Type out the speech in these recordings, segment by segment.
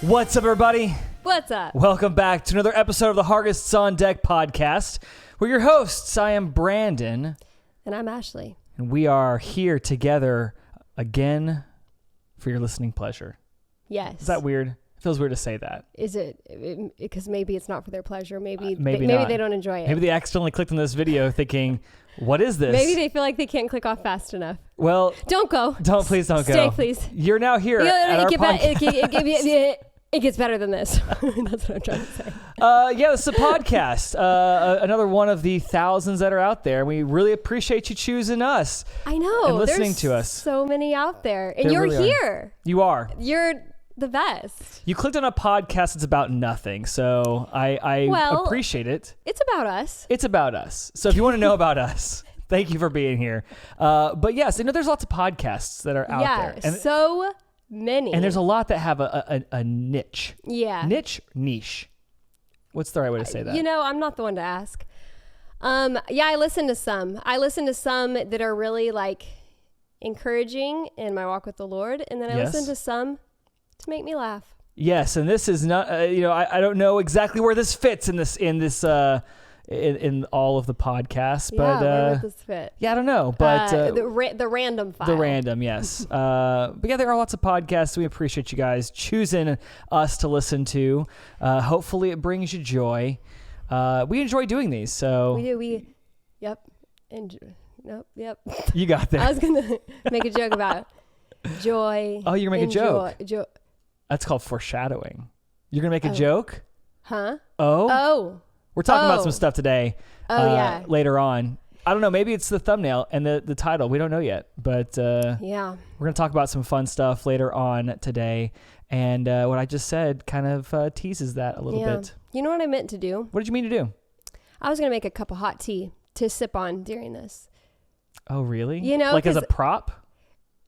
What's up, everybody? What's up? Welcome back to another episode of the Hargests on Deck podcast. We're your hosts. I am Brandon. And I'm Ashley. And we are here together again for your listening pleasure. Yes. Is that weird? It feels weird to say that. Is it? Because maybe it's not for their pleasure. Maybe maybe they don't enjoy it. Maybe they accidentally clicked on this video thinking, what is this? Maybe they feel like they can't click off fast enough. Well, don't go. Please don't go. Stay, please. You're now here at our podcast. It gets better than this. That's what I'm trying to say. Yeah, this is a podcast. Another one of the thousands that are out there. We really appreciate you choosing us. I know. And listening There's to us. So many out there. And There you're really here. You are. You're the best. You clicked on a podcast that's about nothing, so I appreciate it. It's about us. It's about us. So if you want to know about us, thank you for being here. But yes, there's lots of podcasts that are out there. And so many. And there's a lot that have a niche. Yeah. Niche. What's the right way to say that? I'm not the one to ask. I listen to some. I listen to some that are really like encouraging in my walk with the Lord. And then I listen to some to make me laugh. Yes, and this is not. I don't know exactly where this fits in all of the podcasts, but where would this fit? Yeah, I don't know, but the random file. The random, yes. But yeah, there are lots of podcasts. We appreciate you guys choosing us to listen to. Hopefully, it brings you joy. We enjoy doing these, so we do. Yep. Yep. You got there. I was gonna make a joke about joy. Oh, you're gonna make a joke. That's called foreshadowing. You're going to make a joke? Huh? Oh. We're talking about some stuff today. Later on. I don't know. Maybe it's the thumbnail and the title. We don't know yet. But we're going to talk about some fun stuff later on today. And what I just said kind of teases that a little bit. You know what I meant to do? What did you mean to do? I was going to make a cup of hot tea to sip on during this. Oh, really? Like as a prop?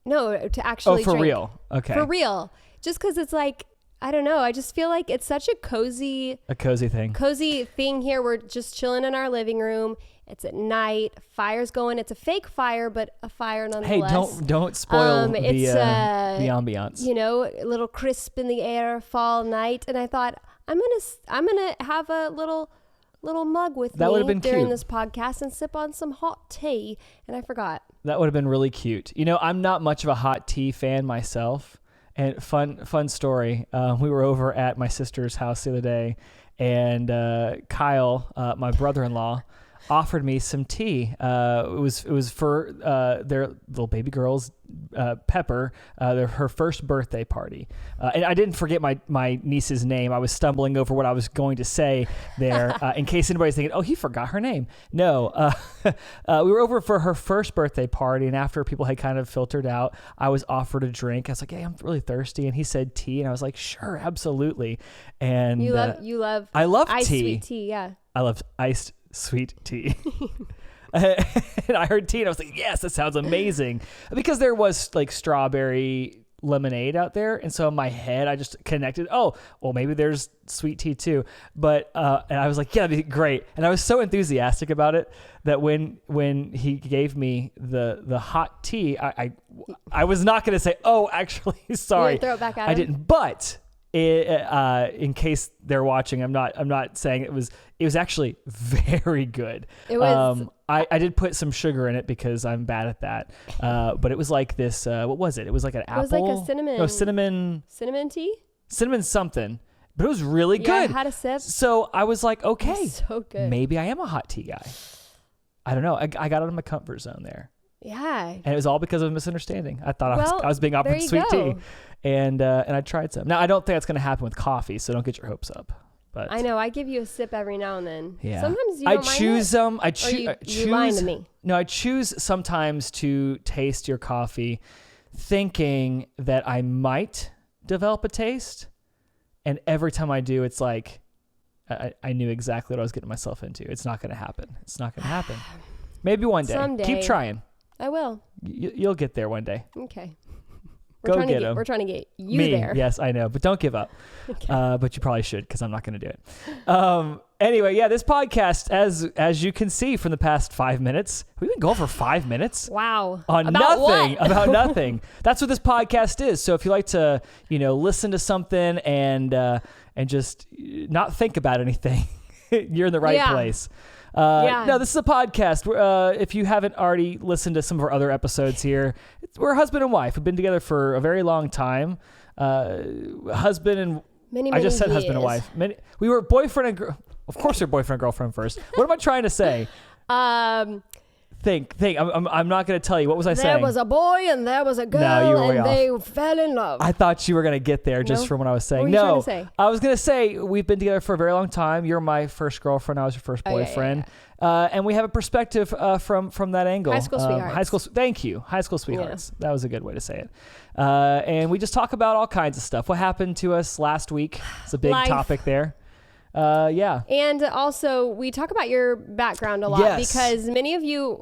No, to actually drink. Real? Okay. For real. Just because it's like, I don't know. I just feel like it's such a cozy thing here. We're just chilling in our living room. It's at night. Fire's going. It's a fake fire, but a fire nonetheless. Hey, don't spoil the ambiance. A little crisp in the air, fall night. And I thought, I'm gonna have a little mug with that me during cute. This podcast and sip on some hot tea. And I forgot. That would have been really cute. I'm not much of a hot tea fan myself. And fun story. We were over at my sister's house the other day, and Kyle, my brother-in-law, offered me some tea. It was for their little baby girl's Pepper, her first birthday party. And I didn't forget my niece's name. I was stumbling over what I was going to say there in case anybody's thinking, oh, he forgot her name. No, we were over for her first birthday party, and after people had kind of filtered out, I was offered a drink. I was like, hey, I'm really thirsty. And he said tea, and I was like, sure, absolutely. And I love iced tea. Sweet tea, yeah. I love iced sweet tea. And I heard tea and I was like, yes, that sounds amazing. Because there was like strawberry lemonade out there. And so in my head, I just connected, oh, well, maybe there's sweet tea too. But, and I was like, yeah, that'd be great. And I was so enthusiastic about it that when he gave me the hot tea, I was not going to say, oh, actually, sorry. You didn't throw it back at him? I didn't, but in case they're watching, I'm not saying it was actually very good. It was. I did put some sugar in it because I'm bad at that. But it was like this. What was it? It was like an apple. It was like a cinnamon. No, cinnamon tea. Cinnamon something. But it was really good. I had a sip. So I was like, okay, so good. Maybe I am a hot tea guy. I don't know. I got out of my comfort zone there. Yeah. And it was all because of a misunderstanding. I thought I was being offered sweet tea. And I tried some. Now, I don't think that's going to happen with coffee, so don't get your hopes up. But I know. I give you a sip every now and then. Yeah. Sometimes you don't mind it. You lying to me. No, I choose sometimes to taste your coffee thinking that I might develop a taste. And every time I do, it's like I knew exactly what I was getting myself into. It's not going to happen. It's not going to happen. Maybe one day. Someday. Keep trying. I will. You'll get there one day. Okay. Go get them. We're trying to get you Me, there. yes, I know, but don't give up. Okay. But you probably should, because I'm not going to do it. Anyway, yeah, this podcast, as you can see from the past 5 minutes, we've been going for 5 minutes. Wow. On About nothing. what? About nothing. That's what this podcast is. So if you like to, listen to something and just not think about anything, you're in the right place. No, this is a podcast. If you haven't already listened to some of our other episodes here, we're husband and wife. We've been together for a very long time. Husband and many I just said years. husband and wife. We were boyfriend and of course, we're boyfriend and girlfriend first. What am I trying to say? Think. I'm not going to tell you. What was I saying? There was a boy and there was a girl, No, you were way and off. they fell in love. I thought you were going to get there just from what I was saying. What were you trying to say? I was going to say we've been together for a very long time. You're my first girlfriend. I was your first boyfriend. And we have a perspective from that angle. High school sweethearts. Thank you. High school sweethearts. Yeah. That was a good way to say it. And we just talk about all kinds of stuff. What happened to us last week? It's a big topic there. Yeah. And also, we talk about your background a lot because many of you,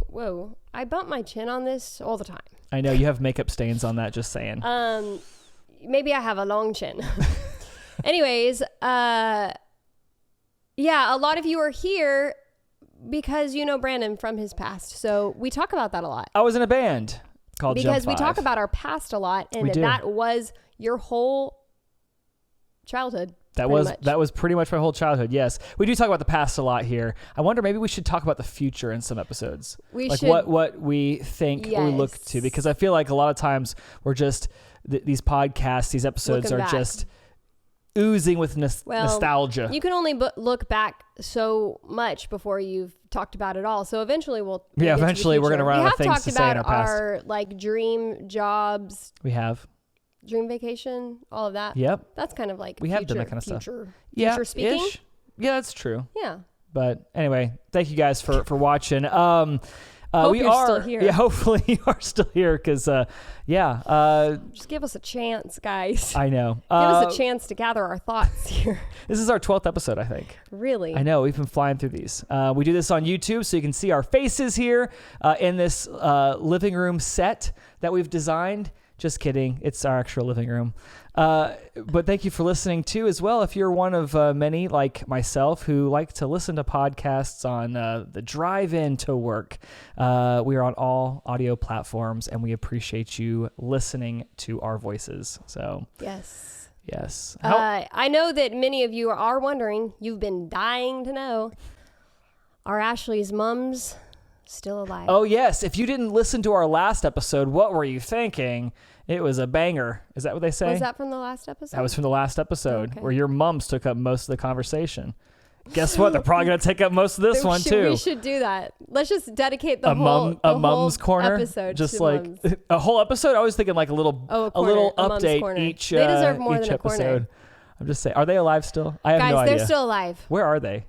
I bump my chin on this all the time. I know you have makeup stains on that, just saying. Maybe I have a long chin. Anyways, a lot of you are here because you know Brandon from his past. So we talk about that a lot. I was in a band called because Jump we 5. talk about our past a lot, and that was your whole childhood. That was pretty much my whole childhood. Yes, we do talk about the past a lot here. I wonder maybe we should talk about the future in some episodes. We should. What we think we look to, because I feel like a lot of times we're just these podcasts, these episodes are just oozing with nostalgia. You can only look back so much before you've talked about it all. So eventually we're going to run out of things to say in our past. We have talked about our dream jobs. We have. Dream vacation, all of that. Yep. That's kind of like we have done that kind of future, stuff. Future speaking. Ish. Yeah, that's true. Yeah. But anyway, thank you guys for watching. Hope you're still here. Yeah, hopefully you are still here because, just give us a chance, guys. I know. Give us a chance to gather our thoughts here. This is our 12th episode, I think. Really? I know. We've been flying through these. We do this on YouTube, so you can see our faces here in this living room set that we've designed. Just kidding. It's our actual living room. But thank you for listening too as well. If you're one of many like myself who like to listen to podcasts on the drive-in to work, we are on all audio platforms and we appreciate you listening to our voices. So yes. I know that many of you are wondering, you've been dying to know, are Ashley's mums still alive? Oh, yes. If you didn't listen to our last episode, what were you thinking? It was a banger. Is that what they say? Was that from the last episode? That was from the last episode where your mums took up most of the conversation. Guess what? They're probably going to take up most of this one, too. We should do that. Let's just dedicate the mom's corner episode just to like mums. A whole episode. I was thinking like a little update each They deserve more each than episode. A corner. I'm just saying, are they alive still? I have no idea. They're still alive. Where are they?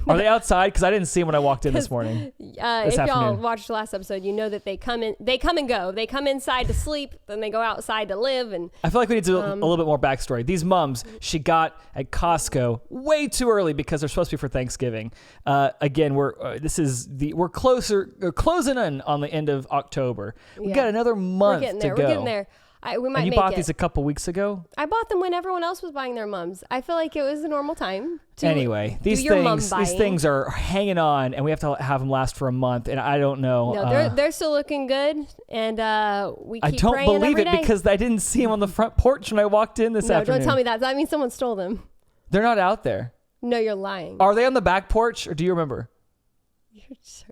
Are they outside? Because I didn't see them when I walked in this morning. If y'all watched the last episode, you know that they come and go. They come inside to sleep, then they go outside to live. And I feel like we need to a little bit more backstory. These mums, she got at Costco way too early because they're supposed to be for Thanksgiving. Again, we're closing in on the end of October. We got another month to go. We're getting there. You bought these a couple weeks ago? I bought them when everyone else was buying their mums. I feel like it was a normal time. Anyway, these things are hanging on, and we have to have them last for a month. And I don't know. No, they're still looking good, and we keep I don't praying believe every it day. because I didn't see them on the front porch when I walked in this afternoon. Don't tell me that. That means someone stole them. They're not out there. No, you're lying. Are they on the back porch, or do you remember? You're so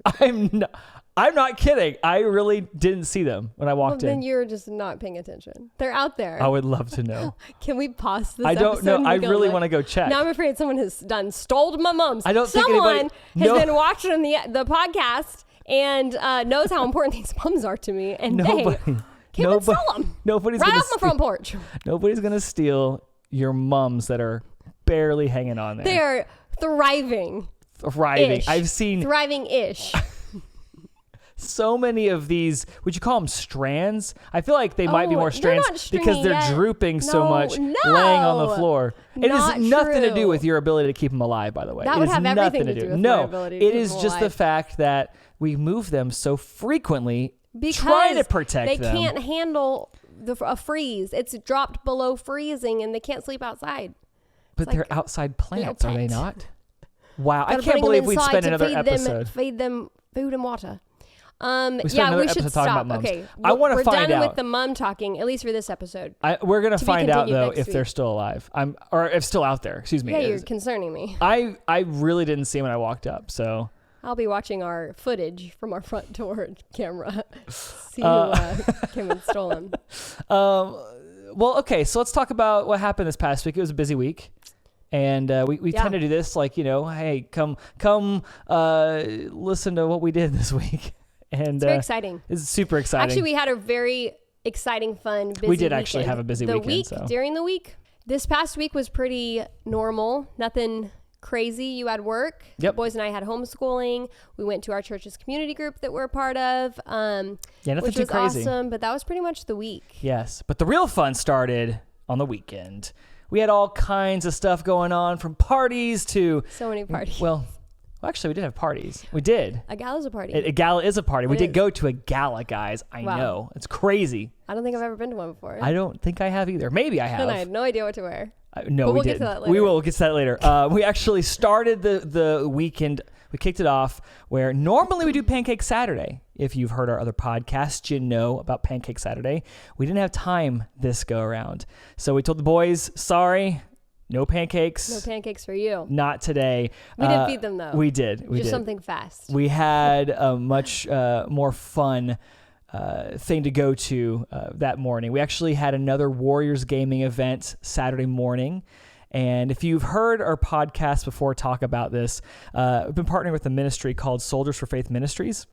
I'm not kidding. I really didn't see them when I walked in. Then you're just not paying attention. They're out there. I would love to know. Can we pause this? I don't know. I really want to go check. Now I'm afraid someone has stole my mums. I don't think someone has been watching the podcast and knows how important these mums are to me, and they can't steal them. Nobody's right off my front porch. Nobody's gonna steal your mums that are barely hanging on there. They are thriving. I've seen thriving-ish. So many of these, would you call them strands? I feel like they might be more strands because they're drooping so much, laying on the floor. It has nothing to do with your ability to keep them alive, by the way. That would have everything to do with my ability to keep them alive. No, it is just the fact that we move them so frequently because trying to protect them. They can't handle a freeze. It's dropped below freezing and they can't sleep outside. But they're like outside plants, are they not? Wow, I Gotta can't bring believe them we'd inside spend to another episode. Feed them food and water. We We should talking stop. about mums. Okay, I want to find We're done out. with the mum talking, at least for this episode. We're gonna find out though next if they're week. still alive. Or if still out there. Excuse me. Yeah, you're concerning me. I really didn't see them when I walked up, so. I'll be watching our footage from our front door camera. See who came and stole them. Well, okay, so let's talk about what happened this past week. It was a busy week. And we tend to do this like, hey, come listen to what we did this week. And it's very exciting. It's super exciting. Actually, we had a very exciting, fun, busy We did weekend. actually have a busy weekend. During the week, this past week was pretty normal. Nothing crazy. You had work. Yep. The boys and I had homeschooling. We went to our church's community group that we're a part of. Nothing which too was crazy. awesome, but that was pretty much the week. Yes, but the real fun started on the weekend. We had all kinds of stuff going on, from parties to... So many parties. Well, actually, we did have parties. We did. A gala's a party. A gala is a party. We did is. go to a gala, guys. I Wow. know. It's crazy. I don't think I've ever been to one before. I don't think I have either. Maybe I have. And I had no idea what to wear. No, But we we'll get didn't. to that later. We will get to that later. We actually started the weekend. We kicked it off where normally we do Pancake Saturday. If you've heard our other podcasts, you know about Pancake Saturday. We didn't have time this go around. So we told the boys, sorry, no pancakes. No pancakes for you. Not today. We did feed them, though. We did. We Just did. something fast. We had a much more fun thing to go to that morning. We actually had another Warriors gaming event Saturday morning. And if you've heard our podcast before talk about this, we've been partnering with a ministry called Soldiers for Faith Ministries.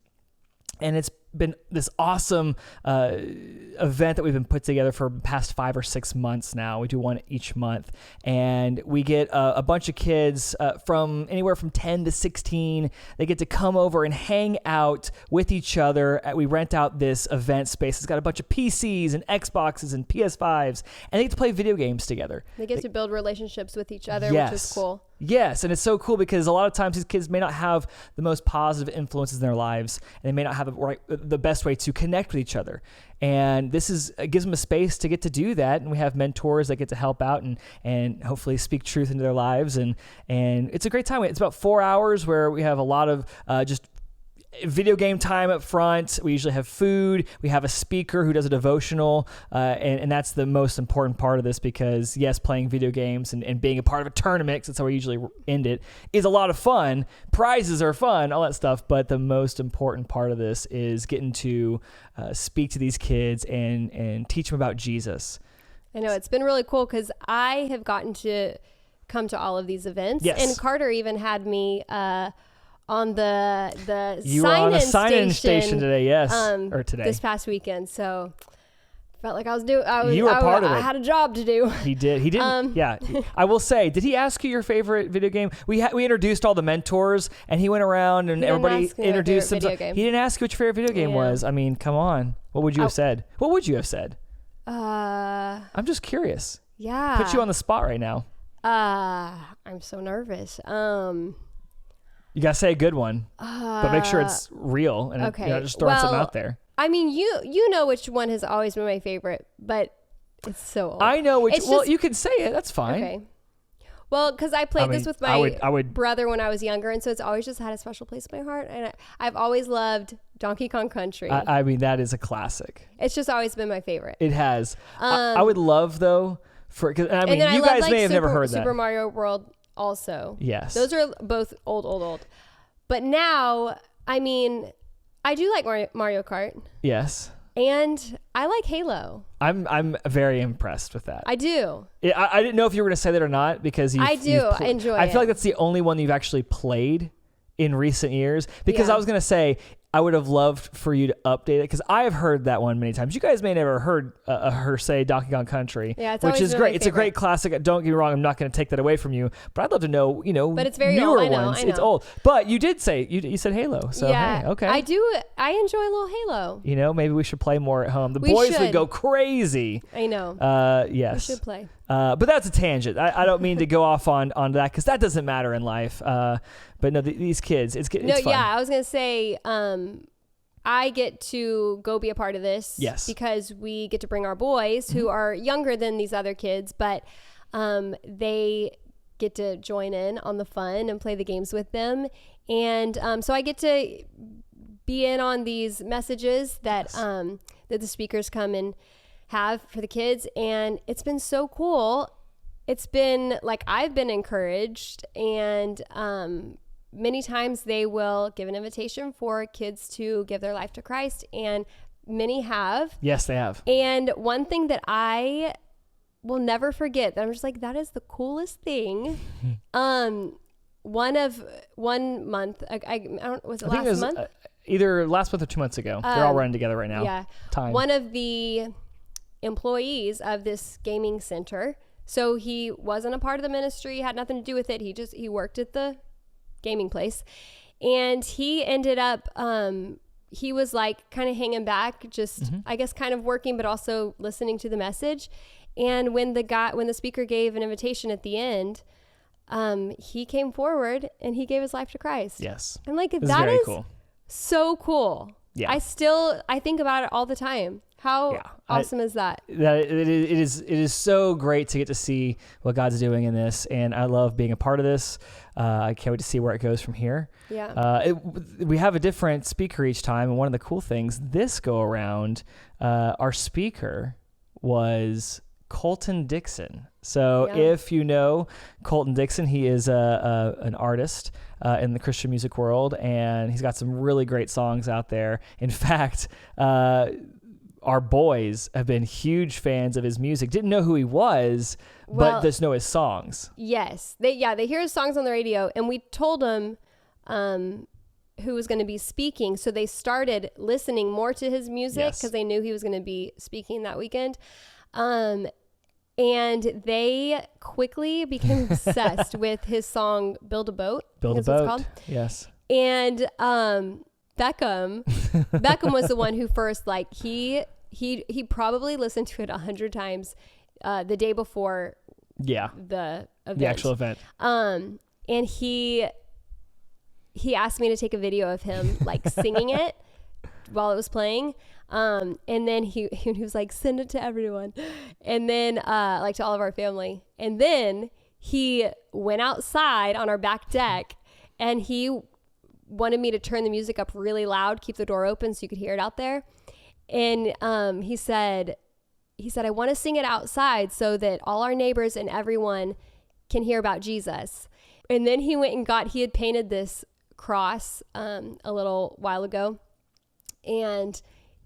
And it's been this awesome event that we've been put together for the past 5 or 6 months now. We do one each month. And we get a bunch of kids from anywhere from 10 to 16. They get to come over and hang out with each other. We rent out this event space. It's got a bunch of PCs and Xboxes and PS5s. And they get to play video games together. They get to build relationships with each other, Yes. which is cool. Yes, and it's so cool because a lot of times these kids may not have the most positive influences in their lives, and they may not have the best way to connect with each other. And this gives them a space to get to do that, and we have mentors that get to help out and hopefully speak truth into their lives, and it's a great time. It's about 4 hours where we have a lot of just video game time up front. We usually have food. We have a speaker who does a devotional, and that's the most important part of this because, yes, playing video games and being a part of a tournament, 'cause that's how we usually end it, is a lot of fun. Prizes are fun, all that stuff, but the most important part of this is getting to speak to these kids and teach them about Jesus. I know. It's been really cool because I have gotten to come to all of these events. Yes. And Carter even had me on the You were on a sign-in station today, yes, or today. this past weekend. So felt like You were part of it. I had a job to do. He did. He didn't. Yeah. I will say, did he ask you your favorite video game? We introduced all the mentors, and he went around and everybody introduced himself. He didn't ask you what your favorite video game was. I mean, come on. What would you have said? What would you have said? I'm just curious. Yeah. Put you on the spot right now. I'm so nervous. You gotta say a good one, but make sure it's real and okay. you're not just throwing something out there. I mean, you know which one has always been my favorite, but it's so old. I know which. Well, you can say it. That's fine. Okay. Well, because I played this with my I would brother when I was younger, and so it's always just had a special place in my heart. And I've always loved Donkey Kong Country. I mean, that is a classic. It's just always been my favorite. It has. I would love though you I guys love, may have never heard that. Super Mario World also. Yes. Those are both old. But now, I mean, I do like Mario Kart. Yes. And I like Halo. I'm very impressed with that. I do. I didn't know if you were going to say that or not because I do enjoy it. I feel like that's the only one you've actually played in recent years because Yeah. I was going to say I would have loved for you to update it because I have heard that one many times. You guys may never heard her say Donkey Kong Country, Yeah, it's which always is been great. my It's a great favorite. classic. Don't get me wrong. I'm not going to take that away from you, but I'd love to know, But it's very newer old. I know, ones. I know. It's old, but you did say you said Halo, so yeah, hey, okay. I do. I enjoy a little Halo. Maybe we should play more at home. The We boys would should. go crazy. I know. Yes. We should play. But that's a tangent. I don't mean to go off on that because that doesn't matter in life. But no, these kids, it's fun. Yeah, I was gonna say. I get to go be a part of this. Yes. Because we get to bring our boys who are younger than these other kids, but they get to join in on the fun and play the games with them. And so I get to be in on these messages that that the speakers come and have for the kids. And it's been so cool. It's been like I've been encouraged, and many times they will give an invitation for kids to give their life to Christ, and many have. Yes, they have. And one thing that I will never forget, that I'm just like, that is the coolest thing. One month, I don't, was it last month? Either last month or 2 months ago. They're all running together right now. Yeah. Time. One of the employees of this gaming center, so he wasn't a part of the ministry, had nothing to do with it. He worked at the gaming place, and he ended up, he was like kind of hanging back, just I guess kind of working, but also listening to the message. And when the speaker gave an invitation at the end, he came forward and he gave his life to Christ. Yes. I'm like, that is very cool. So cool. Yeah. I think about it all the time. How awesome is that? It is so great to get to see what God's doing in this, and I love being a part of this. I can't wait to see where it goes from here. Yeah. We have a different speaker each time, and one of the cool things this go around, our speaker was Colton Dixon. So if you know Colton Dixon, he is an artist in the Christian music world, and he's got some really great songs out there. In fact, our boys have been huge fans of his music. Didn't know who he was, but just know his songs. Yes. They hear his songs on the radio, and we told them who was going to be speaking. So they started listening more to his music because they knew he was going to be speaking that weekend. And they quickly became obsessed with his song, Build a Boat. Build a Boat. Called. Yes. And Beckham was the one who first, like, he probably listened to it 100 times the day before the event. The actual event. And he asked me to take a video of him like singing it while it was playing. And then he was like, send it to everyone. And then like to all of our family. And then he went outside on our back deck, and he wanted me to turn the music up really loud, keep the door open so you could hear it out there. And he said, I want to sing it outside so that all our neighbors and everyone can hear about Jesus. And then he went and he had painted this cross a little while ago, and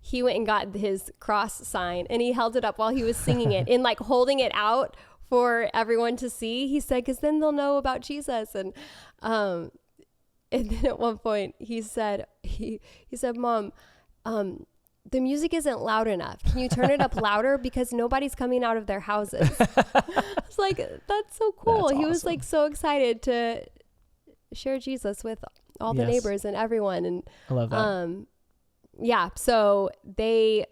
he went and got his cross sign, and he held it up while he was singing it and like holding it out for everyone to see. He said, because then they'll know about Jesus. And then at one point he said, Mom, the music isn't loud enough. Can you turn it up louder? Because nobody's coming out of their houses. I was like, that's so cool. That's awesome. He was like so excited to share Jesus with all the neighbors and everyone. And I love that. So they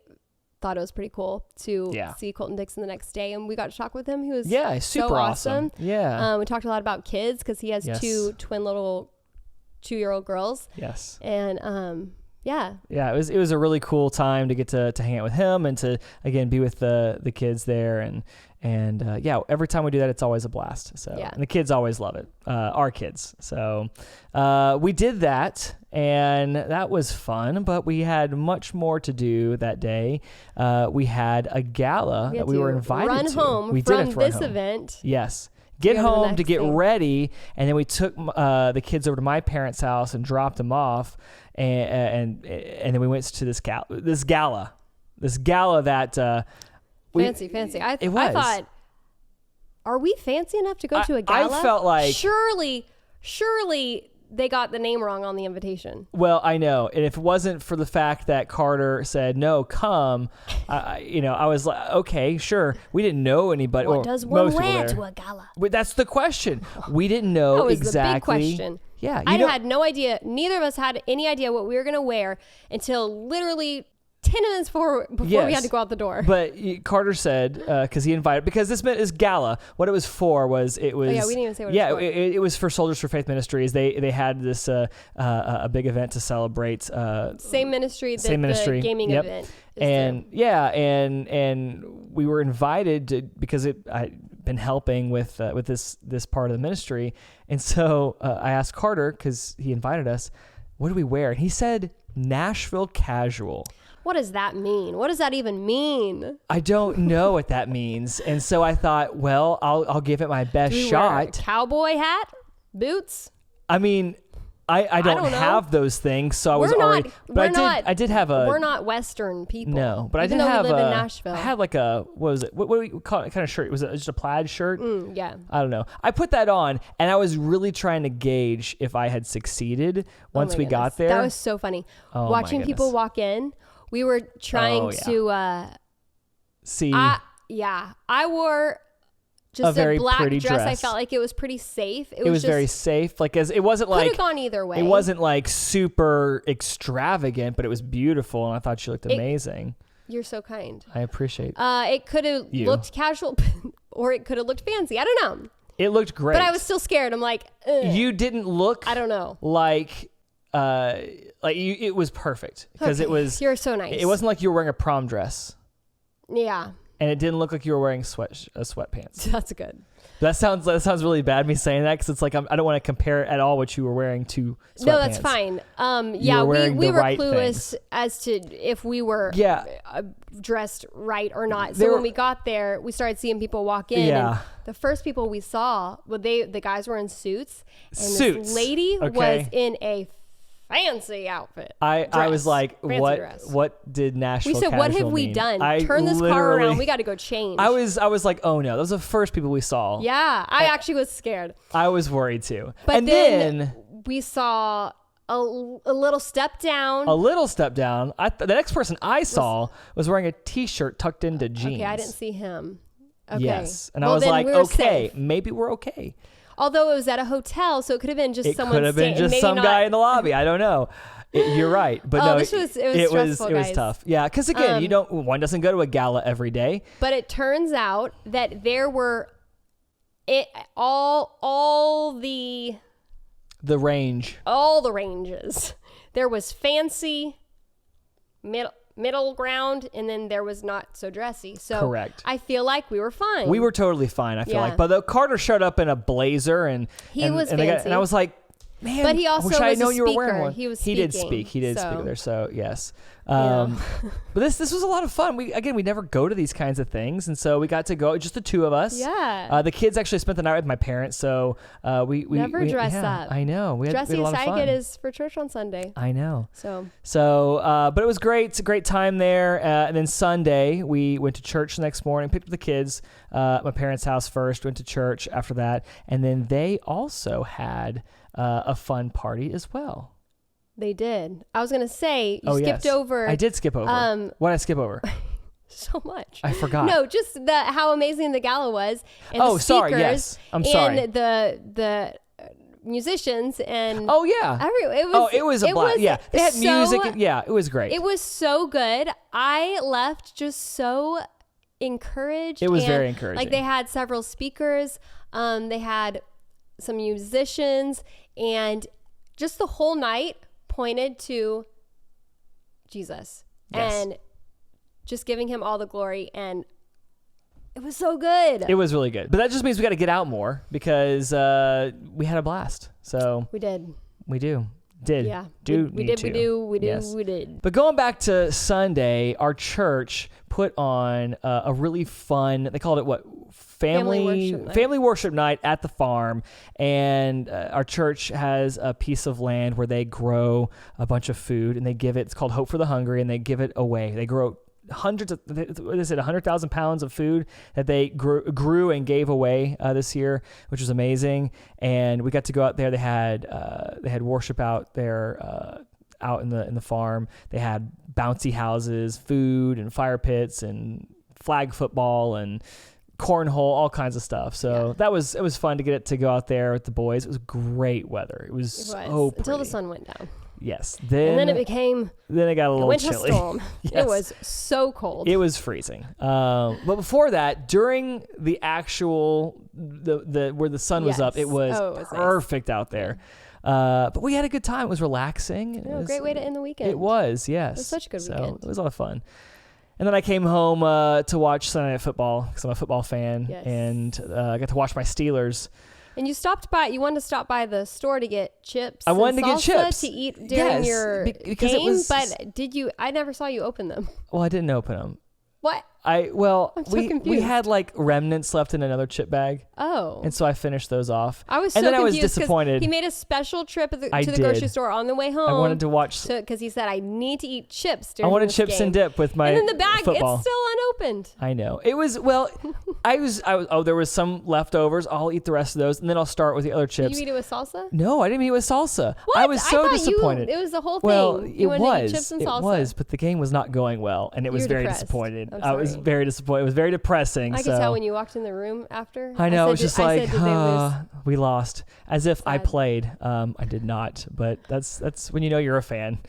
thought it was pretty cool to see Colton Dixon the next day, and we got to talk with him. He was super so awesome. Yeah. We talked a lot about kids because he has two twin little 2-year-old girls. Yes. And it was a really cool time to get to hang out with him and to again be with the kids there, and every time we do that, it's always a blast. So and the kids always love it, our kids. So we did that, and that was fun, but we had much more to do that day. We had a gala that we were invited to. Run home from this event. Yes. Get home to get ready, and then we took the kids over to my parents' house and dropped them off, and then we went to this gala that fancy. I thought, are we fancy enough to go to a gala? I felt like surely they got the name wrong on the invitation. Well, I know, and if it wasn't for the fact that Carter said no, come, I was like, okay, sure. We didn't know anybody. What does one wear to a gala? But that's the question. We didn't know that was exactly. The big question. Yeah, I had no idea. Neither of us had any idea what we were going to wear until literally 10 minutes before we had to go out the door. But Carter said, because he invited, because this is GALA. What it was for was it was. Oh, yeah, we didn't even say what it was for. It was for Soldiers for Faith Ministries. They had this a big event to celebrate. Same ministry that the gaming event is and through. and we were invited because I'd been helping with this part of the ministry, and so I asked Carter, because he invited us, what do we wear? And he said Nashville casual. What does that mean? What does that even mean? I don't know what that means. And so I thought, well, I'll give it my best shot. Wear a cowboy hat? Boots? I mean, I don't have those things, so I was already. But I did have a. We're not Western people. No, but even I did though have we live in Nashville. I had like a, what was it? What do we call it? Kind of shirt? Was it just a plaid shirt? Yeah. I don't know. I put that on, and I was really trying to gauge if I had succeeded once we got there. That was so funny. Watching people walk in. We were trying to see. I wore just a black dress. I felt like it was pretty safe. It was very safe. Like, as it wasn't like, could have gone either way. It wasn't like super extravagant, but it was beautiful, and I thought she looked amazing. You're so kind. I appreciate. It could have looked casual, or it could have looked fancy. I don't know. It looked great, but I was still scared. I'm like, ugh. You didn't look. I don't know. It was perfect because it was. You're so nice. It wasn't like you were wearing a prom dress. Yeah. And it didn't look like you were wearing sweatpants. That's good. That sounds really bad, me saying that, because it's like I don't want to compare at all what you were wearing to sweatpants. No, that's fine. We were clueless as to if we were dressed right or not. So when we got there, we started seeing people walk in. And the first people we saw, the guys were in suits. And this lady was in a fancy outfit. I was like, what did Nashville We said, what have we done? Turn this car around. We got to go change. I was like, oh no, those are the first people we saw. Yeah, I actually was scared. I was worried too. But then we saw a little step down. The next person I saw was wearing a t-shirt tucked into jeans. Okay, I didn't see him. Okay. Yes. And I was like, okay, maybe we're okay. Although it was at a hotel, so it could have been just someone. It could have been just some guy in the lobby. I don't know. You're right, but no, it was tough. Yeah, because again, one doesn't go to a gala every day. But it turns out that there were all the ranges. There was fancy, middle ground, and then there was not so dressy. So correct. I feel like we were fine. We were totally fine. I feel like, but Carter showed up in a blazer, and he was fancy. And I was like, man, but he also I wish I had known a you were wearing speaker. one. He was He speaking. did speak there. So yes. Yeah. But this was a lot of fun. We never go to these kinds of things, and so we got to go, just the two of us. Yeah. The kids actually spent the night with my parents, so we never dress up. I know. We had a lot of fun. Dressiest I get is for church on Sunday. I know. So but it was great. It's a great time there. And then Sunday we went to church the next morning, picked up the kids at my parents' house first, went to church after that, and then they also had a fun party as well. They did. I was going to say, you skipped over. I did skip over. What did I skip over? So much. I forgot. No, just how amazing the gala was. And the speakers, sorry. Yes. I'm sorry. And the musicians and it was a blast. Yeah, they had music. Yeah, it was great. It was so good. I left just so encouraged. It was very encouraging. Like, they had several speakers. They had some musicians, and just the whole night pointed to Jesus and just giving him all the glory, and it was so good. It was really good. But that just means we got to get out more, because we had a blast. So we did. We do. Yeah. We did. But going back to Sunday, our church put on a really fun, they called it family worship night at the farm. And our church has a piece of land where they grow a bunch of food, and they give it, it's called Hope for the Hungry, and they give it away. They grow 100,000 pounds of food that they grew and gave away this year, which was amazing. And we got to go out there. They had worship out there out in the farm. They had bouncy houses, food, and fire pits, and flag football, and cornhole, all kinds of stuff. So it was fun to go out there with the boys. It was great weather. It was so pretty. Until the sun went down. Yes. And then it became. Then it got a little winter chilly. storm. Yes. It was so cold. It was freezing. But before that, during the actual the where the sun was up, it was perfect out there. But we had a good time. It was relaxing. It was a great way to end the weekend. It was, yes. It was such a good weekend. It was a lot of fun. And then I came home to watch Sunday Night Football because I'm a football fan, and I got to watch my Steelers. And you wanted to stop by the store to get chips. I wanted to get chips to eat during your game, but did you? I never saw you open them. Well, I didn't open them. What? I'm so confused. We had like remnants left in another chip bag. Oh. And so I finished those off. I was and so then confused. I was disappointed. He made a special trip to the grocery store on the way home. I wanted to watch because he said I need to eat chips during I wanted this chips game. and dip with my And then the bag, football. it's still unopened. I know. It was there was some leftovers. I'll eat the rest of those and then I'll start with the other chips. Did you eat it with salsa? No, I didn't eat it with salsa. What? I was so disappointed. It was the whole thing. Well, you wanted to eat chips and salsa. It was, but the game was not going well and it was very disappointed. I was very disappointed. It was very depressing. I could tell when you walked in the room after. I know. It was just like, we lost. As if I played. I did not. But that's when you know you're a fan.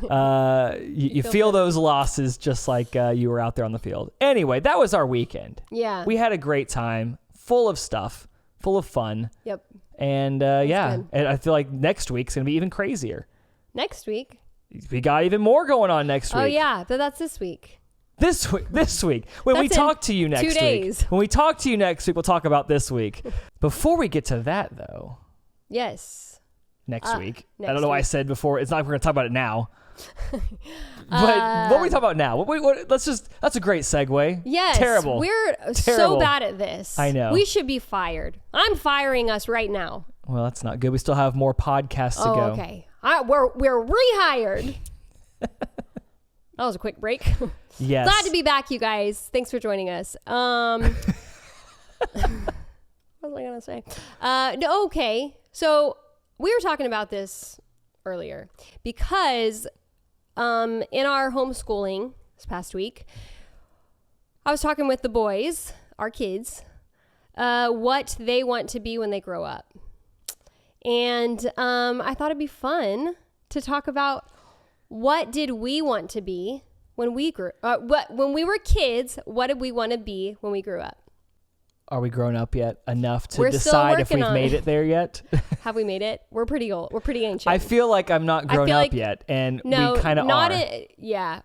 You feel those losses just like you were out there on the field. Anyway, that was our weekend. Yeah. We had a great time. Full of stuff. Full of fun. Yep. And and I feel like next week's going to be even crazier. Next week? We got even more going on next week. Oh, yeah. But that's this week. This week. When we talk to you next 2 days. week. When we talk to you next week, we'll talk about this week. Before we get to that, though. Yes. Next week. I don't know why I said before. It's not. We're going to talk about it now. But what are we talking about now? That's a great segue. Yes. Terrible. We're so bad at this. I know. We should be fired. I'm firing us right now. Well, that's not good. We still have more podcasts to go. Okay. We're rehired. That was a quick break. Yes. Glad to be back, you guys. Thanks for joining us. What was I going to say? No, okay. So we were talking about this earlier because in our homeschooling this past week, I was talking with the boys, our kids, what they want to be when they grow up. And I thought it'd be fun to talk about what did we want to be when we grew when we were kids. What did we want to be when we grew up? Are we grown up yet enough to decide if we've made it there yet? Have we made it? We're pretty old. We're pretty ancient. I feel like I'm not grown up yet, and we kind of are.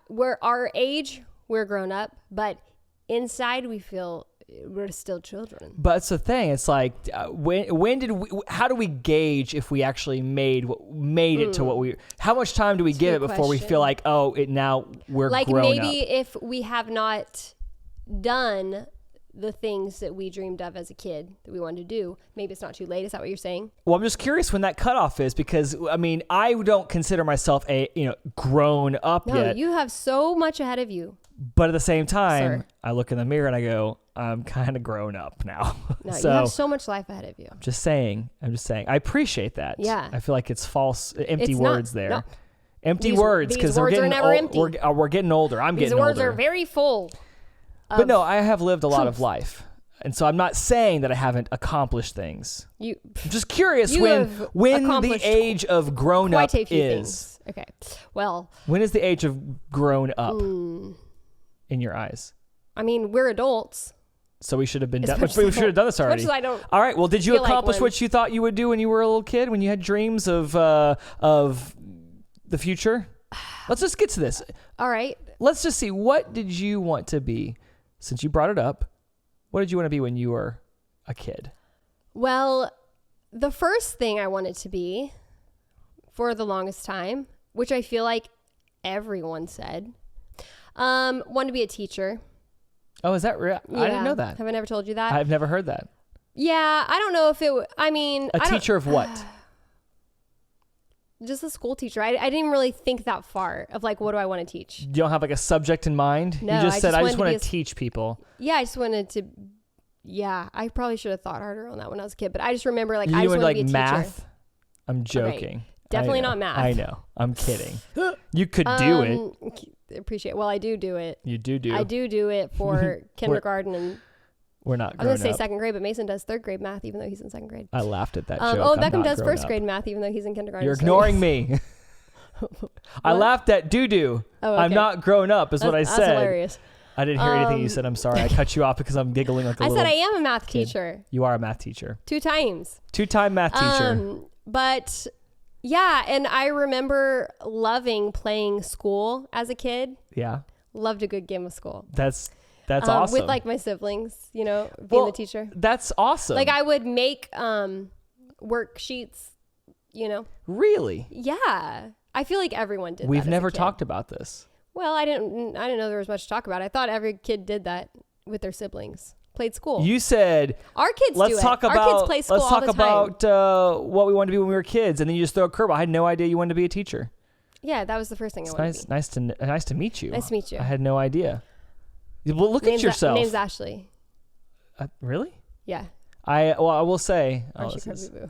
We're our age. We're grown up, but inside we feel we're still children. But it's the thing. It's like when did we? How do we gauge if we actually made it to what we? How much time do we give it before we feel like now we're like grown maybe up? If we have not done the things that we dreamed of as a kid that we wanted to do, maybe it's not too late. Is that what you're saying? Well, I'm just curious when that cutoff is, because I mean, I don't consider myself grown up yet. No, you have so much ahead of you. But at the same time, I look in the mirror and I go, I'm kind of grown up now. No, you have so much life ahead of you. I'm just saying. I appreciate that. Yeah. I feel like it's false, empty words there. No. Empty words, because we're getting old. We're getting older. I'm getting older. These words are very full. But no, I have lived a lot of life. And so I'm not saying that I haven't accomplished things. I'm just curious when the age of grown up is. Things. Okay. Well. When is the age of grown up in your eyes? I mean, we're adults. So we should have been done. We should have done this already. As much as I don't. All right. Well, did you accomplish what you thought you would do when you were a little kid? When you had dreams of the future? Let's just get to this. All right. Let's just see. What did you want to be? Since you brought it up, what did you want to be when you were a kid? Well, the first thing I wanted to be for the longest time, which I feel like everyone said, wanted to be a teacher. Oh, is that real? Yeah. I didn't know that. Have I never told you that? I've never heard that. Yeah, I don't know if it, a teacher of what? Just a school teacher. I didn't even really think that far of like, what do I want to teach? You don't have like a subject in mind? No, you just said, I just want to teach people. Yeah, I just wanted to, I probably should have thought harder on that when I was a kid, but I just remember like, I just wanted like to be a math? teacher. I'm joking. Okay. Definitely not math. I know. I'm kidding. You could do it. Appreciate. Well, I do it. You do. I do it for kindergarten and. We're not. I was going to say second grade, but Mason does third grade math even though he's in second grade. I laughed at that joke. Beckham does first grade math even though he's in kindergarten. You're ignoring me. I laughed at doo-doo. Oh, okay. I'm not grown up is what I said. That's hilarious. I didn't hear anything you said. I'm sorry. I cut you off because I'm giggling like a little I said I am a math kid. teacher. You are a math teacher. 2 times. 2-time math teacher. But yeah, and I remember loving playing school as a kid. Yeah. Loved a good game of school. That's awesome. With like my siblings, being the teacher. That's awesome. Like I would make worksheets, Really? Yeah. I feel like everyone did We've that never as a kid. talked about this. Well, I didn't know there was much to talk about. I thought every kid did that with their siblings. Played school. You said our kids let's do talk it. about Our kids play school let's all talk the time. about what we wanted to be when we were kids, and then you just throw a curveball. I had no idea you wanted to be a teacher. Yeah, that was the first thing I wanted to be. Nice to meet you. Nice to meet you. I had no idea. Well, look at yourself. Name's Ashley. Really? Yeah. I will say. Aren't you boo?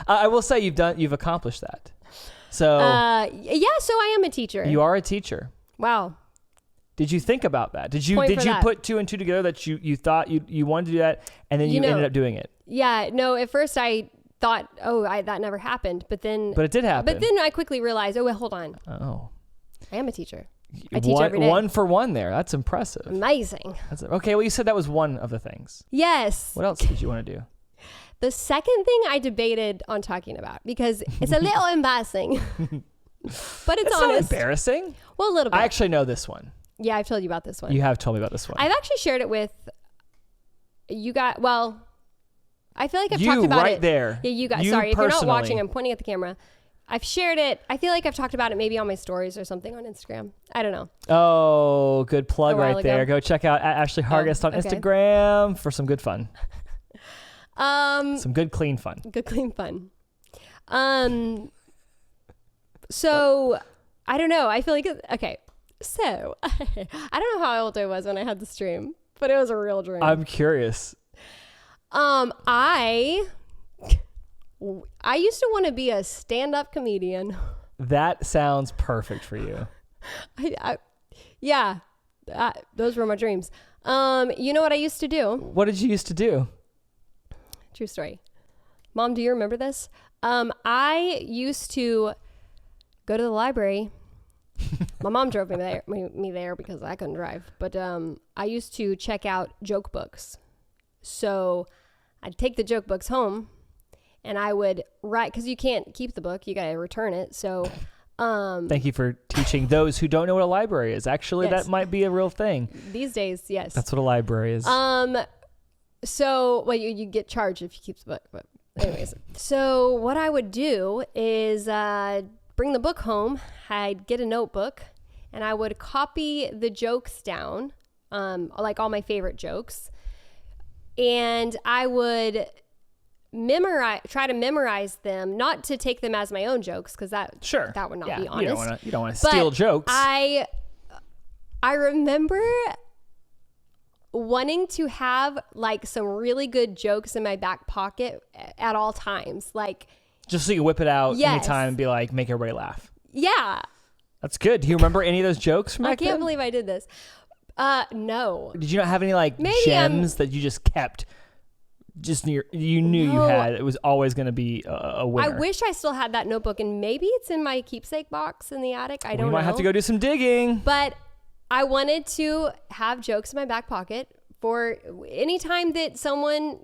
I will say you've accomplished that. So. So I am a teacher. You are a teacher. Wow. Did you think about that? Did you put 2 and 2 together that you thought you wanted to do that, and then you ended up doing it? Yeah. No. At first I thought, that never happened, but it did happen. But then I quickly realized, hold on. Oh. I am a teacher. I teach every day. 1 for 1 there. That's impressive. Amazing. Okay. Well, you said that was one of the things. Yes. What else did you want to do? The second thing I debated on talking about because it's a little embarrassing, but it's honest. Not embarrassing. Well, a little bit. I actually know this one. Yeah, I've told you about this one. You have told me about this one. I've actually shared it with you guys. Well, I feel like I've talked about it. Right there. Yeah, you guys. Sorry, if you're not watching, I'm pointing at the camera. I've shared it. I feel like I've talked about it maybe on my stories or something on Instagram. I don't know. Oh, good plug right there. Go check out Ashley Hargests on Instagram for some good fun. Some good clean fun. Good clean fun. So I don't know. I feel like okay. So I don't know how old I was when I had this dream, but it was a real dream. I'm curious. I used to want to be a stand-up comedian. That sounds perfect for you. Those were my dreams. You know what I used to do? What did you used to do? True story. Mom, do you remember this? I used to go to the library. My mom drove me there because I couldn't drive. But I used to check out joke books. So I'd take the joke books home and I would write, because you can't keep the book. You got to return it. So thank you for teaching those who don't know what a library is. Actually, yes. That might be a real thing. These days, yes. That's what a library is. So, well, you get charged if you keep the book. But anyways, so what I would do is bring the book home. I'd get a notebook and I would copy the jokes down, like all my favorite jokes. And I would try to memorize them, not to take them as my own jokes, because that would not be honest. You don't want to steal jokes. I remember wanting to have like some really good jokes in my back pocket at all times, like just so you whip it out anytime and be like, make everybody laugh. Yeah, that's good. Do you remember any of those jokes from back then? I can't believe I did this. No. Did you not have any gems that you just kept? Just you knew you had. It was always going to be a winner. I wish I still had that notebook, and maybe it's in my keepsake box in the attic. I don't know. We might have to go do some digging. But I wanted to have jokes in my back pocket for any time that someone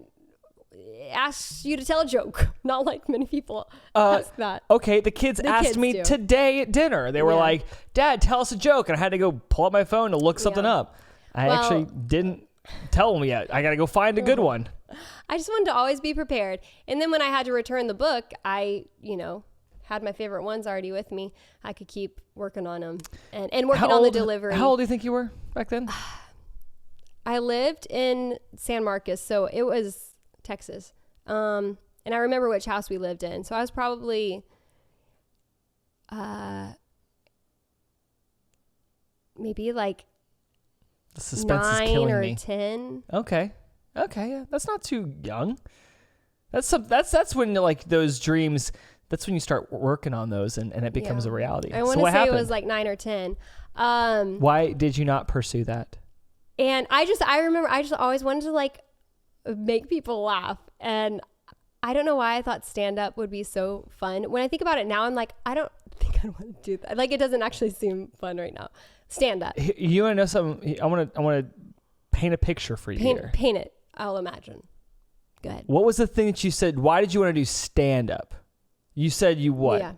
asks you to tell a joke. Not like many people ask that. Okay, the kids asked me today at dinner. They were like, "Dad, tell us a joke," and I had to go pull up my phone to look something up. I actually didn't tell them yet. I got to go find a good one. I just wanted to always be prepared. And then when I had to return the book, I, had my favorite ones already with me. I could keep working on them and working on the delivery. How old do you think you were back then? I lived in San Marcos, so it was Texas. And I remember which house we lived in. So I was probably maybe like the suspense 9 is killing or me. 10. Okay, yeah, that's not too young. That's when those dreams. That's when you start working on those, and it becomes a reality. I want to say it was like 9 or 10. Why did you not pursue that? And I remember I just always wanted to make people laugh, and I don't know why I thought stand up would be so fun. When I think about it now, I'm like, I don't think I want to do that. Like, it doesn't actually seem fun right now. Stand up. You want to know something? I want to paint a picture for you here. Paint it. I'll imagine. Go ahead. What was the thing that you said? Why did you want to do stand up? You said you what? Yeah.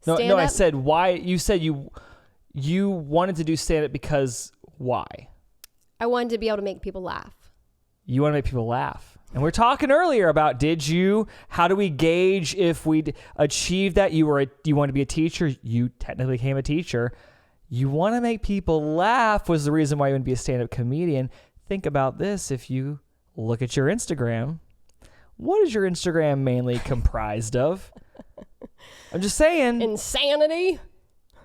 No, I said why. You said you wanted to do stand up because why? I wanted to be able to make people laugh. You want to make people laugh. And we're talking earlier about how do we gauge if we'd achieved that? You want to be a teacher. You technically became a teacher. You want to make people laugh was the reason why you want to be a stand-up comedian. Think about this. If you look at your Instagram, what is your Instagram mainly comprised of? I'm just saying. Insanity.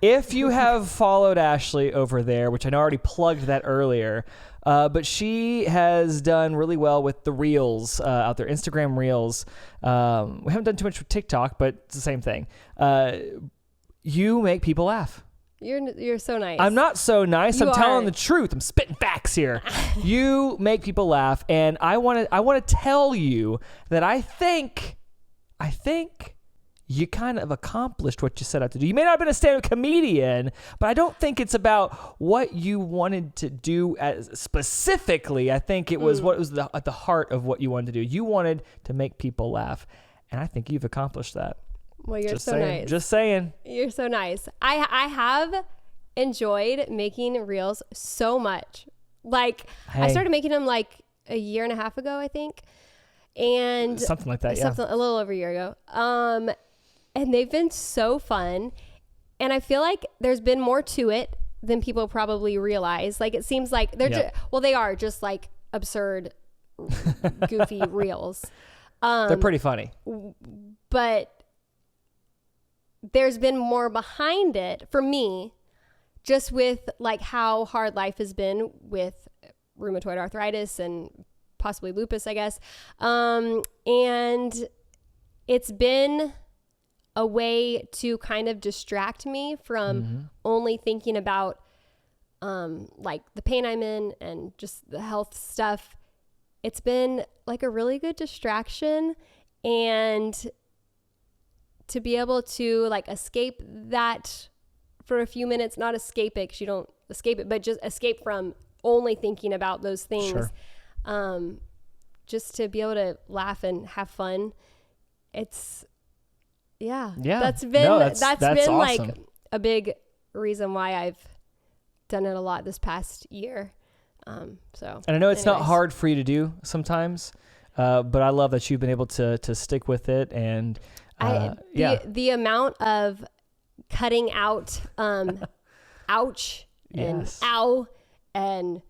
If you have followed Ashley over there, which I know I already plugged that earlier, but she has done really well with the Reels out there, Instagram Reels. We haven't done too much with TikTok, but it's the same thing. You make people laugh. You're so nice. I'm not so nice. I'm telling the truth. I'm spitting facts here. You make people laugh, and I want to tell you that I think you kind of accomplished what you set out to do. You may not have been a stand-up comedian, but I don't think it's about what you wanted to do specifically. I think it was what was at the heart of what you wanted to do. You wanted to make people laugh, and I think you've accomplished that. Well, you're so nice. Just saying. You're so nice. I have enjoyed making Reels so much. Like, I started making them like a year and a half ago, I think. And something like that, yeah. A little over a year ago. And they've been so fun. And I feel like there's been more to it than people probably realize. Like, it seems like they are just like absurd, goofy Reels. They're pretty funny. But there's been more behind it for me, just with like how hard life has been with rheumatoid arthritis and possibly lupus, I guess. And it's been a way to kind of distract me from only thinking about like the pain I'm in and just the health stuff. It's been like a really good distraction, and to be able to like escape that for a few minutes, not escape it because you don't escape it, but just escape from only thinking about those things. Sure. Just to be able to laugh and have fun. It's, that's been awesome. Like a big reason why I've done it a lot this past year. And I know it's not hard for you to do sometimes, but I love that you've been able to stick with it. And the amount of cutting out ouch and ow and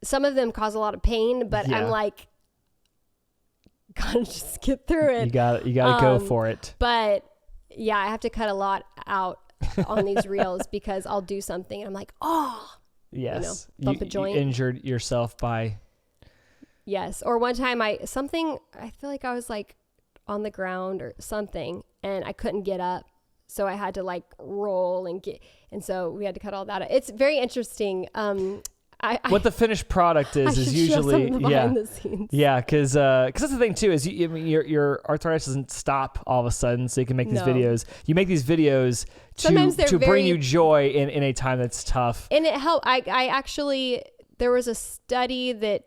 some of them cause a lot of pain, but I'm like, gotta just get through it. You got to go for it. But yeah, I have to cut a lot out on these Reels because I'll do something and I'm like, yes, bump a joint. You injured yourself by. Yes. Or one time I feel like I was like on the ground or something and I couldn't get up. So I had to like roll and so we had to cut all that out. It's very interesting. What the finished product is usually the scenes. Because that's the thing too is your arthritis doesn't stop all of a sudden, so you can make these videos. You make these videos to bring you joy in a time that's tough. And it helped. I actually there was a study that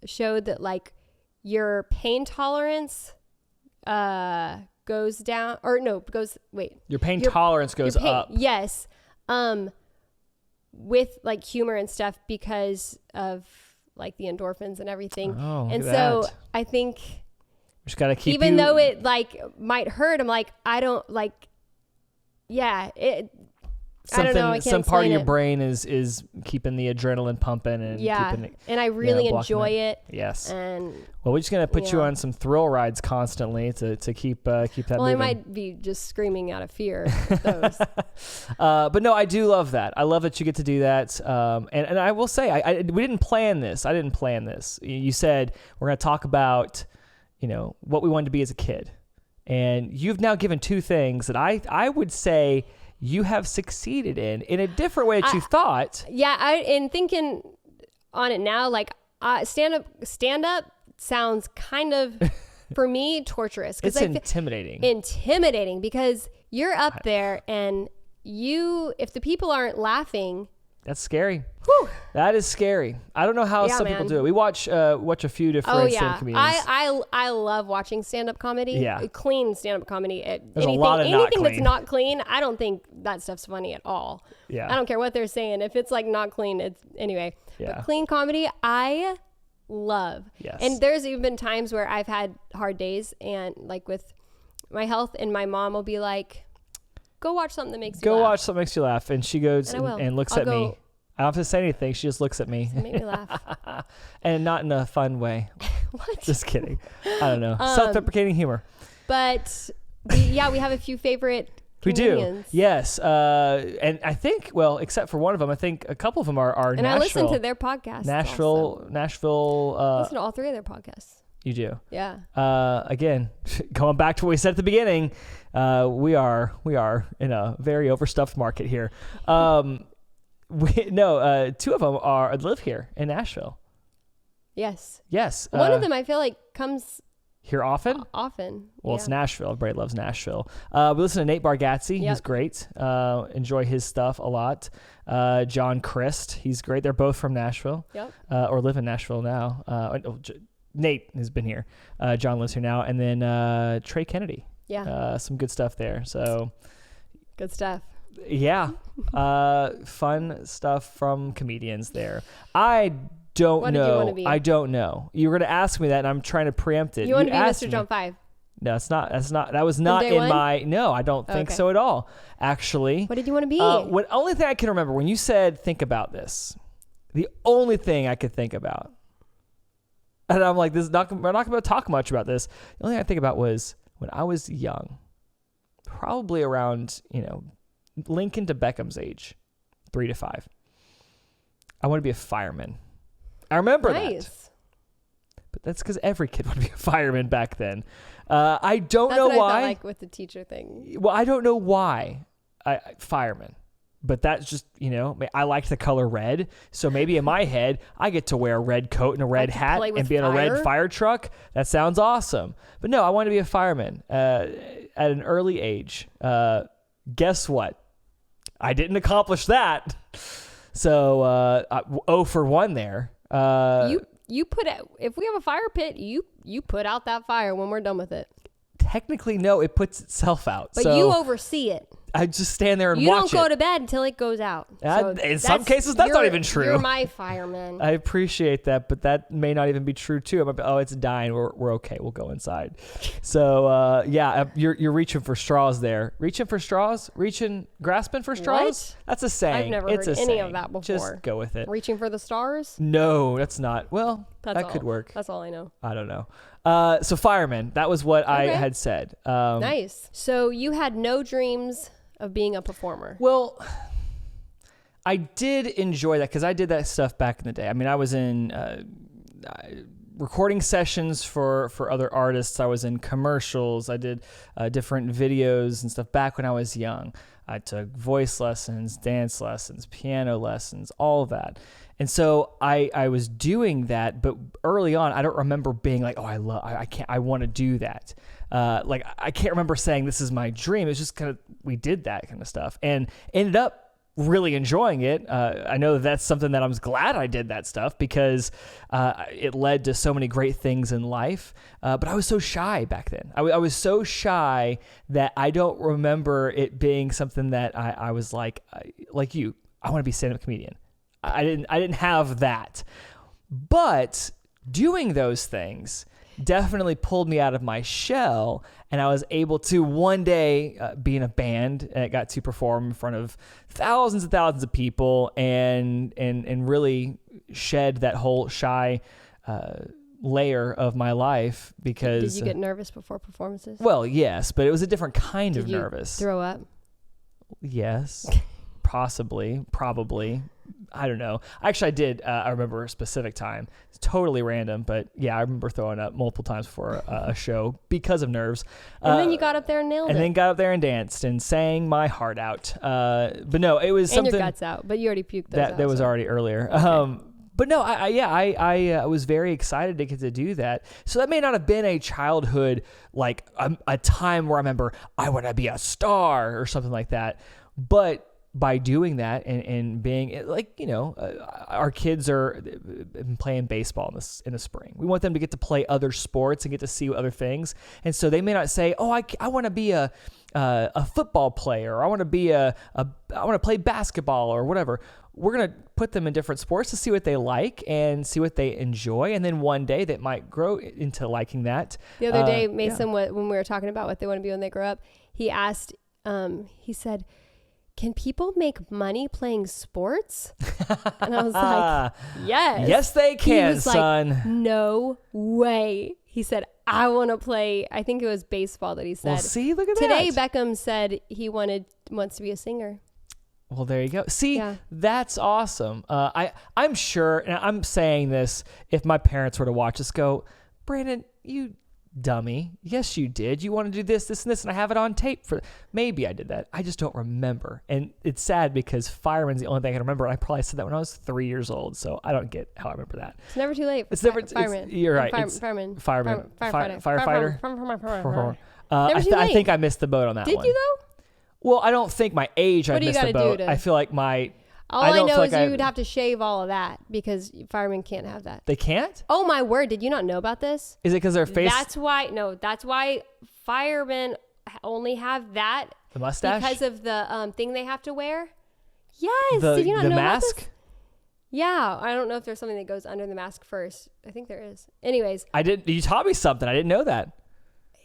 showed that like your pain tolerance goes down your pain tolerance goes up. Yes. With like humor and stuff because of like the endorphins and everything. And so I think just gotta keep even though it like might hurt, I'm like, I don't like, I don't know. I can't some part of your brain is keeping the adrenaline pumping and keeping it, and I really enjoy it. Yes. And well, we're just gonna put you on some thrill rides constantly to keep that. Well, moving. I might be just screaming out of fear. Those. But no, I do love that. I love that you get to do that. And I will say, we didn't plan this. I didn't plan this. You said we're gonna talk about, what we wanted to be as a kid, and you've now given two things that I would say you have succeeded in a different way that you thought. Yeah, in thinking on it now, like stand up sounds kind of, for me, torturous. It's intimidating. Intimidating because you're up there and if the people aren't laughing. That's scary. Whew. That is scary. I don't know how some people do it. We watch a few different stand-up comedians. I love watching stand-up comedy. Yeah. Clean stand-up comedy. There's a lot of anything that's not clean, I don't think that stuff's funny at all. Yeah. I don't care what they're saying. If it's like not clean, it's anyway. Yeah. But clean comedy, I love. Yes. And there's even been times where I've had hard days and like with my health, and my mom will be like, go watch something that makes you laugh. Go watch something that makes you laugh. And she goes and looks at me. I don't have to say anything. She just looks at me. Make me laugh. And not in a fun way. What? Just kidding. I don't know. Self-deprecating humor. But we have a few favorite comedians. We do. Yes. And I think, well, except for one of them, I think a couple of them are and Nashville. I listen to their podcasts. Nashville. I listen to all three of their podcasts. You do. Yeah. Again, going back to what we said at the beginning, we are in a very overstuffed market here. Two of them live here in Nashville. Yes. Yes. One of them I feel like comes here often. Well, it's Nashville. Everybody loves Nashville. We listen to Nate Bargatze. Yep. He's great. Enjoy his stuff a lot. John Christ. He's great. They're both from Nashville. Yep. Or live in Nashville now. Nate has been here. John lives here now. And then Trey Kennedy. Yeah. Some good stuff there. So good stuff. Yeah. Fun stuff from comedians there. I don't know. Did you want to be? I don't know. You were going to ask me that, and I'm trying to preempt it. You want to be Mr. John 5? No, it's not. That was not in my. No, I don't think so at all. Actually. What did you want to be? Only thing I can remember when you said think about this, the only thing I could think about, and I'm like, we're not going to talk much about this. The only thing I think about was when I was young, probably around Lincoln to Beckham's age, 3 to 5. I want to be a fireman. I remember that. But that's because every kid wanted to be a fireman back then. I don't know why. That's what I felt like with the teacher thing. Well, I don't know why. Fireman. But that's just, I liked the color red. So maybe in my head, I get to wear a red coat and a red hat and be in a red fire truck. That sounds awesome. But no, I want to be a fireman at an early age. Guess what? I didn't accomplish that. So 0 for 1 there. You put out, if we have a fire pit, you put out that fire when we're done with it. Technically, no, it puts itself out. But you oversee it. I just stand there and watch it. You don't go to bed until it goes out. In some cases, that's not even true. You're my fireman. I appreciate that, but that may not even be true too. It's dying. We're okay. We'll go inside. So you're reaching for straws there. Reaching for straws? Grasping for straws? What? That's a saying. I've never heard any of that before. Just go with it. Reaching for the stars? No, that's not. Well, that could work. That's all I know. I don't know. So fireman, that was what I had said. Nice. So you had no dreams of being a performer? Well, I did enjoy that because I did that stuff back in the day. I mean, I was in recording sessions for other artists. I was in commercials. I did different videos and stuff back when I was young. I took voice lessons, dance lessons, piano lessons, all of that. And so I was doing that, but early on, I don't remember being like, I want to do that. I can't remember saying this is my dream. It's just kind of, we did that kind of stuff and ended up really enjoying it. I know that's something that I'm glad I did that stuff because it led to so many great things in life. But I was so shy back then. I was so shy that I don't remember it being something that I was like you, I want to be a stand-up comedian. I didn't have that. But doing those things definitely pulled me out of my shell, and I was able to one day be in a band and I got to perform in front of thousands and thousands of people and really shed that whole shy layer of my life because... Did you get nervous before performances? Well, yes, but it was a different kind of nervous. Did you throw up? Yes, possibly, probably. I don't know. Actually, I did. I remember a specific time. It's totally random, but yeah, I remember throwing up multiple times before a show because of nerves. And then you got up there and nailed it. And then got up there and danced and sang my heart out. But no, it was something. And your guts out, but you already puked those out. That was already earlier. Okay. But no, I was very excited to get to do that. So that may not have been a childhood, like a time where I remember I want to be a star or something like that. But by doing that and being like, our kids are playing baseball in the spring. We want them to get to play other sports and get to see other things. And so they may not say, oh, I want to be a football player, or I want to play basketball or whatever. We're going to put them in different sports to see what they like and see what they enjoy. And then one day they might grow into liking that. The other day, Mason, when we were talking about what they want to be when they grow up, he asked, he said, can people make money playing sports? And I was like, yes. Yes, they can, son. Like, no way. He said, I want to play. I think it was baseball that he said. Well, see, look at Today, that. Beckham said he wants to be a singer. Well, there you go. See, that's awesome. I'm sure, and I'm saying this, if my parents were to watch this, go, Brandon, you dummy. Yes, you did. You want to do this, this, and this, and I have it on tape. Maybe I did that. I just don't remember. And it's sad because fireman's the only thing I can remember. And I probably said that when I was 3 years old, so I don't get how I remember that. It's never too late. It's never. Fireman. You're right. Fireman. Firefighter. Never too I late. think I missed the boat on that one. Did you though? Well, I don't think my age. I missed the boat. I feel like my. All I know is you would have to shave all of that because firemen can't have that. They can't? Oh my word! Did you not know about this? Is it because their face? That's why firemen only have that. The mustache? Because of the thing they have to wear. Yes. Did you not know mask? about this? Yeah, I don't know if there's something that goes under the mask first. I think there is. Anyways, You taught me something. I didn't know that.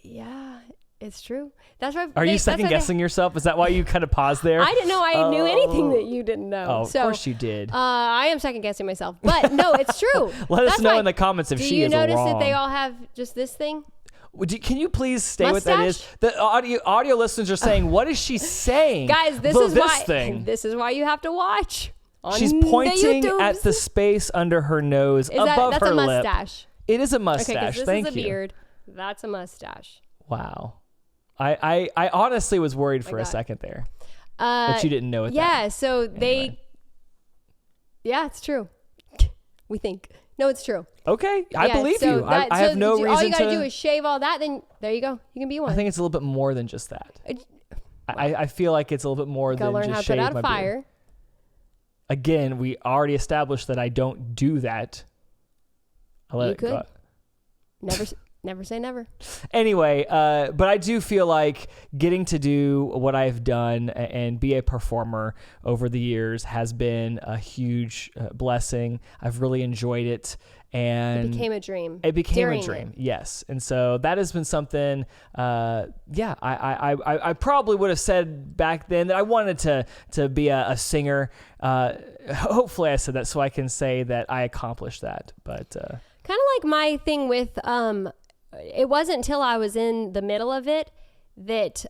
Yeah. It's true. That's why. Are you second guessing yourself? Is that why you kind of paused there? I didn't know I knew anything that you didn't know. Oh, of course you did. I am second guessing myself, but no, it's true. Let us know in the comments if she is wrong. Do you notice that they all have just this thing? Can you please stay with that is? The audio listeners are saying, what is she saying? Guys, this is why you have to watch. She's pointing at the space under her nose above her lip. That's a mustache. It is a mustache. Okay, Thank you. This is a you. beard. That's a mustache. Wow. I honestly was worried for a second there that you didn't know it. Yeah, so anyway. Yeah, it's true. We think. No, it's true. Okay, I believe you. I have no reason to. All you got to do is shave all that, then there you go. You can be one. I think it's a little bit more than just that. I feel like it's a little bit more than just shave my beard. Learn how to put out a fire. Again, we already established that I don't do that. I let it go. Never say never. Anyway, but I do feel like getting to do what I've done and be a performer over the years has been a huge blessing. I've really enjoyed it. And it became a dream. It became a dream, yes. And so that has been something, I probably would have said back then that I wanted to be a singer. Hopefully I said that so I can say that I accomplished that. But kind of like my thing with... it wasn't until I was in the middle of it that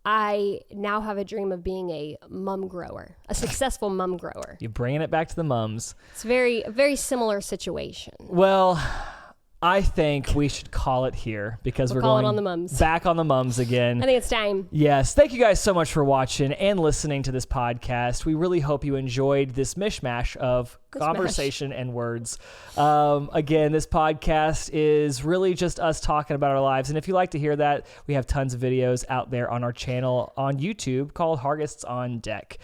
I now have a dream of being a mum grower, a successful mum grower. You're bringing it back to the mums. It's a very similar situation. Well, I think we should call it here because we're going on the mums. Back on the mums again. I think it's time. Yes. Thank you guys so much for watching and listening to this podcast. We really hope you enjoyed this mishmash of conversation and words. Again, this podcast is really just us talking about our lives. And if you like to hear that, we have tons of videos out there on our channel on YouTube called Hargests on Deck.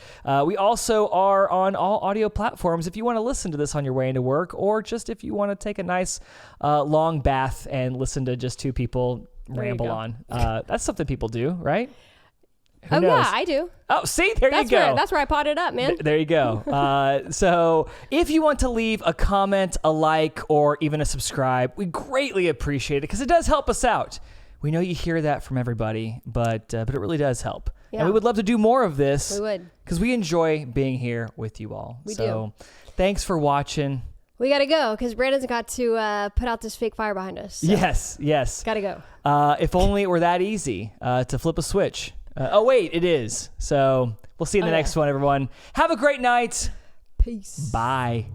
We also are on all audio platforms if you want to listen to this on your way into work, or just if you want to take a nice long bath and listen to just two people ramble on. That's something people do, right? Who knows? Yeah, I do. Oh, see, there you go. That's where I potted up, man. There you go. So if you want to leave a comment, a like, or even a subscribe, we greatly appreciate it because it does help us out. We know you hear that from everybody, but it really does help. Yeah. And we would love to do more of this. We would. Because we enjoy being here with you all. We do. Thanks for watching. We got to go because Brandon's got to put out this fake fire behind us. So. Yes. Got to go. If only it were that easy to flip a switch. Wait, it is. So we'll see you in the next one, everyone. Have a great night. Peace. Bye.